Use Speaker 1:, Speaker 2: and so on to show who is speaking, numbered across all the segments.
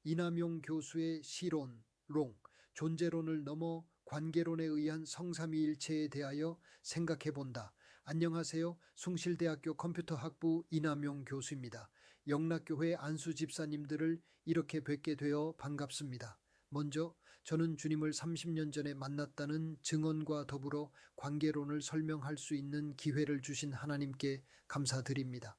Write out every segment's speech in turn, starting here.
Speaker 1: 이남용 교수의 시론, 롱, 존재론을 넘어 관계론에 의한 성삼위일체에 대하여 생각해 본다. 안녕하세요. 숭실대학교 컴퓨터학부 이남용 교수입니다. 영락교회 안수 집사님들을 이렇게 뵙게 되어 반갑습니다. 먼저 저는 주님을 30년 전에 만났다는 증언과 더불어 관계론을 설명할 수 있는 기회를 주신 하나님께 감사드립니다.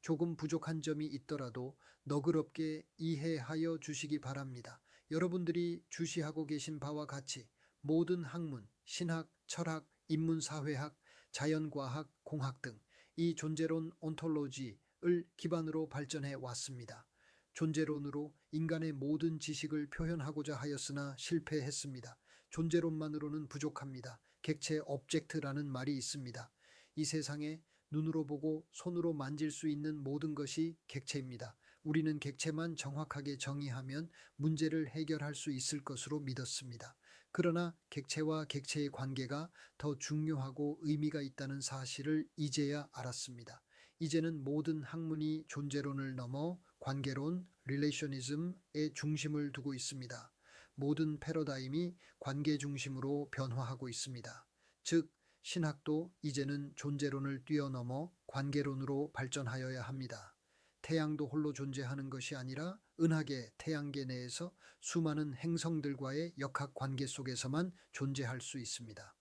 Speaker 1: 조금 부족한 점이 있더라도 너그럽게 이해하여 주시기 바랍니다. 여러분들이 주시하고 계신 바와 같이 모든 학문, 신학, 철학, 인문사회학, 자연과학, 공학 등 이 존재론 온톨로지를 기반으로 발전해 왔습니다. 존재론으로 인간의 모든 지식을 표현하고자 하였으나 실패했습니다. 존재론만으로는 부족합니다. 객체 업젝트라는 말이 있습니다. 이 세상에 눈으로 보고 손으로 만질 수 있는 모든 것이 객체입니다. 우리는 객체만 정확하게 정의하면 문제를 해결할 수 있을 것으로 믿었습니다. 그러나 객체와 객체의 관계가 더 중요하고 의미가 있다는 사실을 이제야 알았습니다. 이제는 모든 학문이 존재론을 넘어 관계론, 릴레이셔니즘의 중심을 두고 있습니다. 모든 패러다임이 관계 중심으로 변화하고 있습니다. 즉, 신학도 이제는 존재론을 뛰어넘어 관계론으로 발전하여야 합니다. 태양도 홀로 존재하는 것이 아니라 은하계, 태양계 내에서 수많은 행성들과의 역학 관계 속에서만 존재할 수 있습니다.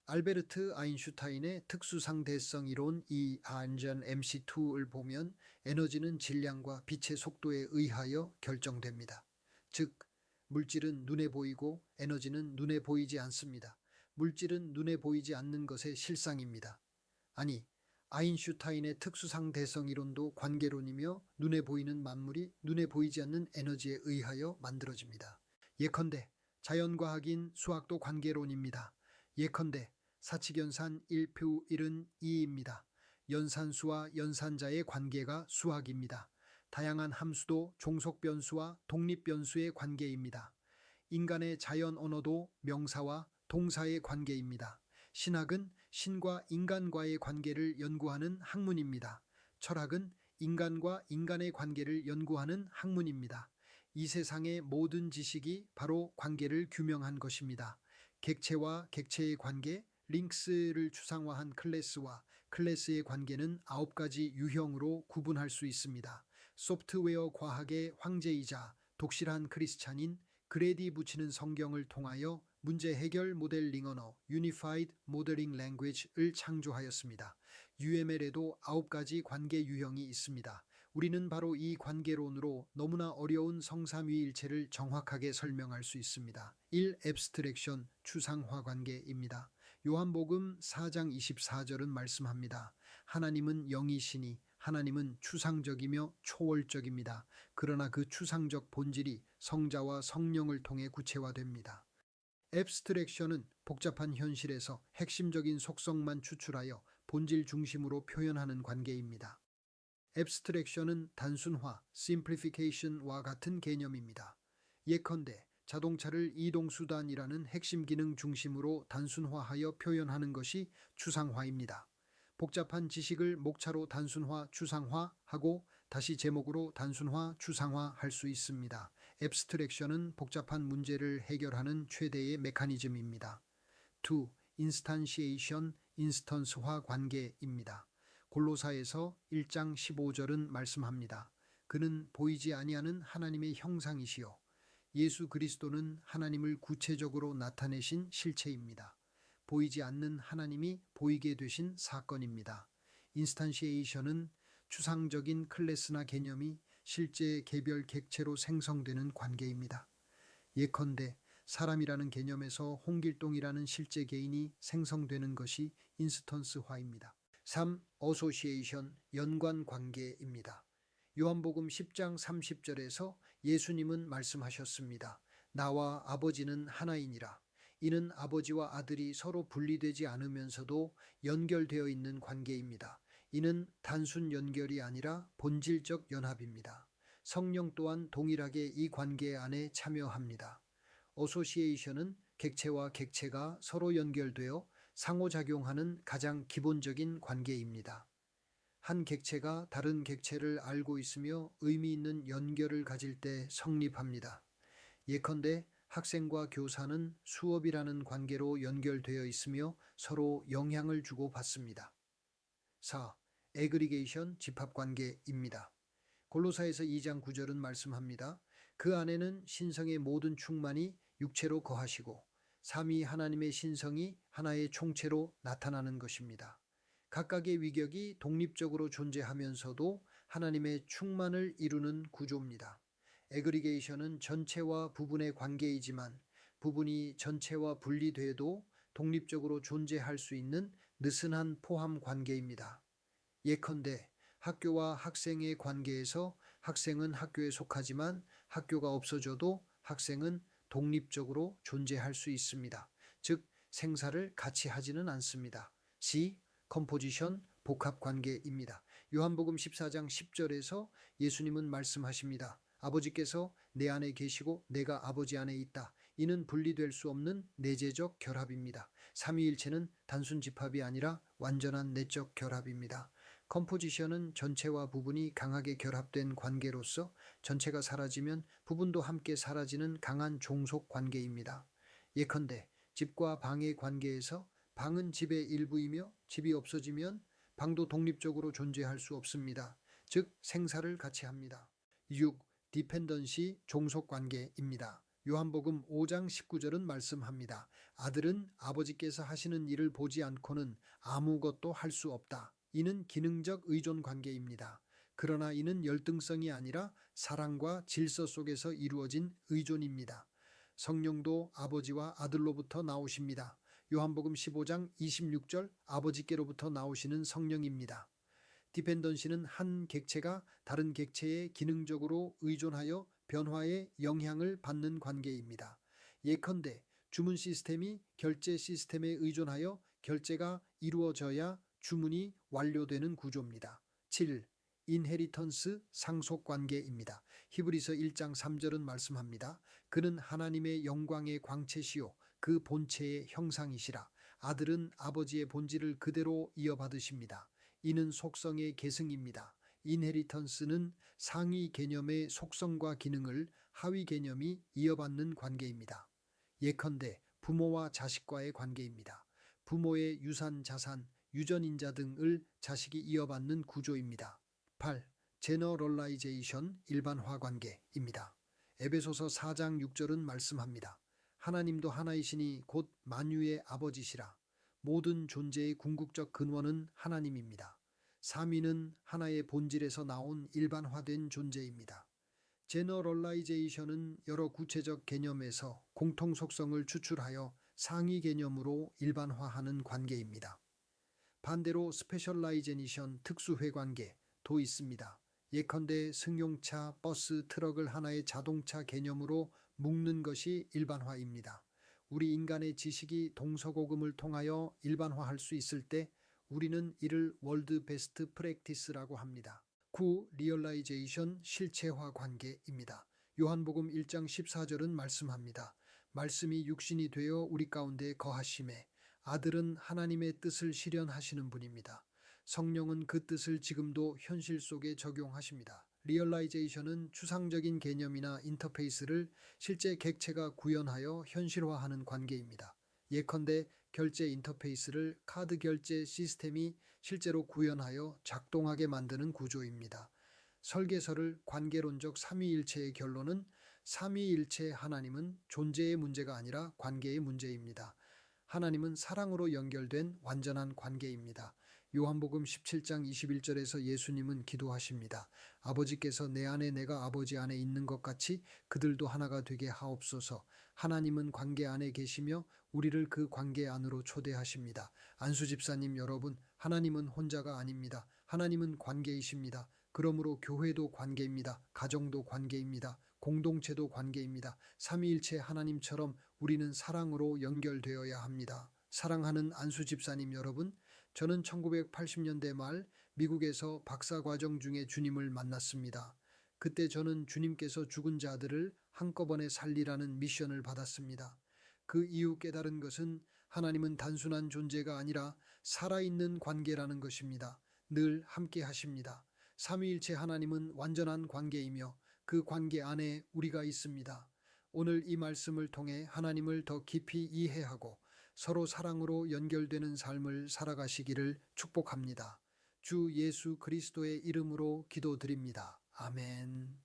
Speaker 1: 알베르트 아인슈타인의 특수상대성 이론 Einstein MC2를 보면 에너지는 질량과 빛의 속도에 의하여 결정됩니다. 즉, 물질은 눈에 보이고 에너지는 눈에 보이지 않습니다. 물질은 눈에 보이지 않는 것의 실상입니다. 아니, 아인슈타인의 특수상대성 이론도 관계론이며 눈에 보이는 만물이 눈에 보이지 않는 에너지에 의하여 만들어집니다. 예컨대 자연과학인 수학도 관계론입니다. 예컨대 사칙연산 1표 1은 2입니다. 연산수와 연산자의 관계가 수학입니다. 다양한 함수도 종속변수와 독립변수의 관계입니다. 인간의 자연 언어도 명사와 동사의 관계입니다. 신학은 신과 인간과의 관계를 연구하는 학문입니다. 철학은 인간과 인간의 관계를 연구하는 학문입니다. 이 세상의 모든 지식이 바로 관계를 규명한 것입니다. 객체와 객체의 관계, 링크스를 추상화한 클래스와 클래스의 관계는 9가지 유형으로 구분할 수 있습니다. 소프트웨어 과학의 황제이자 독실한 크리스찬인 그레디 부치는 성경을 통하여 문제 해결 모델링 언어 Unified Modeling Language를 창조하였습니다. UML에도 9가지 관계 유형이 있습니다. 우리는 바로 이 관계론으로 너무나 어려운 성삼위일체를 정확하게 설명할 수 있습니다. 1. 앱스트랙션, 추상화 관계입니다. 요한복음 4장 24절은 말씀합니다. 하나님은 영이시니 하나님은 추상적이며 초월적입니다. 그러나 그 추상적 본질이 성자와 성령을 통해 구체화됩니다. 앱스트랙션은 복잡한 현실에서 핵심적인 속성만 추출하여 본질 중심으로 표현하는 관계입니다. 앱스트랙션은 단순화, simplification과 같은 개념입니다. 예컨대 자동차를 이동수단이라는 핵심 기능 중심으로 단순화하여 표현하는 것이 추상화입니다. 복잡한 지식을 목차로 단순화, 추상화하고 다시 제목으로 단순화, 추상화할 수 있습니다. 앱스트랙션은 복잡한 문제를 해결하는 최대의 메커니즘입니다. 2. 인스탄시에이션, 인스턴스화 관계입니다. 골로사에서 1장 15절은 말씀합니다. 그는 보이지 아니하는 하나님의 형상이시요 예수 그리스도는 하나님을 구체적으로 나타내신 실체입니다. 보이지 않는 하나님이 보이게 되신 사건입니다. 인스탄시에이션은 추상적인 클래스나 개념이 실제 개별 객체로 생성되는 관계입니다. 예컨대 사람이라는 개념에서 홍길동이라는 실제 개인이 생성되는 것이 인스턴스화입니다. 3. 어소시에이션, 연관관계입니다. 요한복음 10장 30절에서 예수님은 말씀하셨습니다. 나와 아버지는 하나이니라. 이는 아버지와 아들이 서로 분리되지 않으면서도 연결되어 있는 관계입니다. 이는 단순 연결이 아니라 본질적 연합입니다. 성령 또한 동일하게 이 관계 안에 참여합니다. 어소시에이션은 객체와 객체가 서로 연결되어 상호작용하는 가장 기본적인 관계입니다. 한 객체가 다른 객체를 알고 있으며 의미 있는 연결을 가질 때 성립합니다. 예컨대 학생과 교사는 수업이라는 관계로 연결되어 있으며 서로 영향을 주고 받습니다. 4. 에그리게이션 집합관계입니다. 골로사에서 2장 9절은 말씀합니다. 그 안에는 신성의 모든 충만이 육체로 거하시고 삼위 하나님의 신성이 하나의 총체로 나타나는 것입니다. 각각의 위격이 독립적으로 존재하면서도 하나님의 충만을 이루는 구조입니다. 에그리게이션은 전체와 부분의 관계이지만 부분이 전체와 분리돼도 독립적으로 존재할 수 있는 느슨한 포함 관계입니다. 예컨대 학교와 학생의 관계에서 학생은 학교에 속하지만 학교가 없어져도 학생은 독립적으로 존재할 수 있습니다. 즉 생사를 같이 하지는 않습니다. C. 컴포지션 복합 관계입니다. 요한복음 14장 10절에서 예수님은 말씀하십니다. 아버지께서 내 안에 계시고 내가 아버지 안에 있다. 이는 분리될 수 없는 내재적 결합입니다. 삼위일체는 단순 집합이 아니라 완전한 내적 결합입니다. 컴포지션은 전체와 부분이 강하게 결합된 관계로서 전체가 사라지면 부분도 함께 사라지는 강한 종속 관계입니다. 예컨대 집과 방의 관계에서 방은 집의 일부이며 집이 없어지면 방도 독립적으로 존재할 수 없습니다. 즉 생사를 같이 합니다. 6. 디펜던시 종속 관계입니다. 요한복음 5장 19절은 말씀합니다. 아들은 아버지께서 하시는 일을 보지 않고는 아무것도 할 수 없다. 이는 기능적 의존 관계입니다. 그러나 이는 열등성이 아니라 사랑과 질서 속에서 이루어진 의존입니다. 성령도 아버지와 아들로부터 나오십니다. 요한복음 15장 26절 아버지께로부터 나오시는 성령입니다. 디펜던시는 한 객체가 다른 객체에 기능적으로 의존하여 변화에 영향을 받는 관계입니다. 예컨대 주문 시스템이 결제 시스템에 의존하여 결제가 이루어져야 주문이 완료되는 구조입니다. 7. 인헤리턴스 상속 관계입니다. 히브리서 1장 3절은 말씀합니다. 그는 하나님의 영광의 광채시요 그 본체의 형상이시라. 아들은 아버지의 본질을 그대로 이어받으십니다. 이는 속성의 계승입니다. 인헤리턴스는 상위 개념의 속성과 기능을 하위 개념이 이어받는 관계입니다. 예컨대 부모와 자식과의 관계입니다. 부모의 유산, 자산, 유전인자 등을 자식이 이어받는 구조입니다. 8. 제너럴라이제이션 일반화 관계입니다. 에베소서 4장 6절은 말씀합니다. 하나님도 하나이시니 곧 만유의 아버지시라. 모든 존재의 궁극적 근원은 하나님입니다. 삼위는 하나의 본질에서 나온 일반화된 존재입니다. 제너럴라이제이션은 여러 구체적 개념에서 공통 속성을 추출하여 상위 개념으로 일반화하는 관계입니다. 반대로 스페셜라이제이션 특수회 관계도 있습니다. 예컨대 승용차, 버스, 트럭을 하나의 자동차 개념으로 묶는 것이 일반화입니다. 우리 인간의 지식이 동서고금을 통하여 일반화할 수 있을 때 우리는 이를 월드 베스트 프랙티스라고 합니다. 9. 리얼라이제이션 실체화 관계입니다. 요한복음 1장 14절은 말씀합니다. 말씀이 육신이 되어 우리 가운데 거하심에 아들은 하나님의 뜻을 실현하시는 분입니다. 성령은 그 뜻을 지금도 현실 속에 적용하십니다. 리얼라이제이션은 추상적인 개념이나 인터페이스를 실제 객체가 구현하여 현실화하는 관계입니다. 예컨대 결제 인터페이스를 카드 결제 시스템이 실제로 구현하여 작동하게 만드는 구조입니다. 설계서를 관계론적 삼위일체의 결론은 삼위일체 하나님은 존재의 문제가 아니라 관계의 문제입니다. 하나님은 사랑으로 연결된 완전한 관계입니다. 요한복음 17장 21절에서 예수님은 기도하십니다. 아버지께서 내 안에 내가 아버지 안에 있는 것 같이 그들도 하나가 되게 하옵소서. 하나님은 관계 안에 계시며 우리를 그 관계 안으로 초대하십니다. 안수 집사님 여러분, 하나님은 혼자가 아닙니다. 하나님은 관계이십니다. 그러므로 교회도 관계입니다. 가정도 관계입니다. 공동체도 관계입니다. 삼위일체 하나님처럼 우리는 사랑으로 연결되어야 합니다. 사랑하는 안수 집사님 여러분, 저는 1980년대 말 미국에서 박사과정 중에 주님을 만났습니다. 그때 저는 주님께서 죽은 자들을 한꺼번에 살리라는 미션을 받았습니다. 그 이후 깨달은 것은 하나님은 단순한 존재가 아니라 살아있는 관계라는 것입니다. 늘 함께 하십니다. 삼위일체 하나님은 완전한 관계이며 그 관계 안에 우리가 있습니다. 오늘 이 말씀을 통해 하나님을 더 깊이 이해하고 서로 사랑으로 연결되는 삶을 살아가시기를 축복합니다. 주 예수 그리스도의 이름으로 기도드립니다. 아멘.